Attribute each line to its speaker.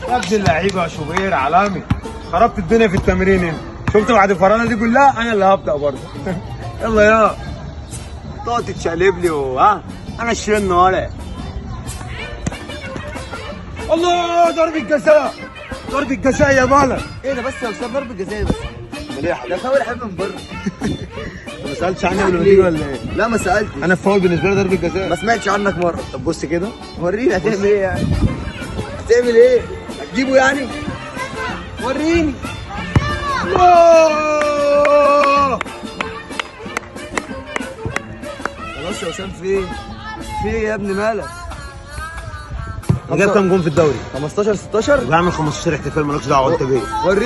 Speaker 1: يا ابن اللعيبه يا شوبير عالمي، خربت الدنيا في التمرين انت. شفت بعد الفرانه دي كلها انا اللي هبدا برضه. يلا يا تقعد تتشقلب لي ها، انا الشين ولا الله. ضربة جزاء، ضربة جزاء يا بلد.
Speaker 2: ايه ده بس يا استاذ؟ ضربة جزاء بس؟
Speaker 1: مليح.
Speaker 2: ده فاول حاجه من بره.
Speaker 1: انت ما سالتش عني قبل ما تيجي ولا ايه؟
Speaker 2: لا ما سالتش.
Speaker 1: انا الفاول بالنسبه لي ضربة جزاء.
Speaker 2: ما سمعتش عنك مره.
Speaker 1: طب بص كده،
Speaker 2: وريني هتعمل ايه يعني؟ هتعمل ايه؟ هتجيبه يعني؟ وريني.
Speaker 1: الله.
Speaker 2: خلاص يا وسام، في ايه يا ابني مالك؟
Speaker 1: جاب كام جون في الدوري؟
Speaker 2: 15 16.
Speaker 1: بعمل 15 احتفال مالكش دعوه انت بيه.
Speaker 2: وريني.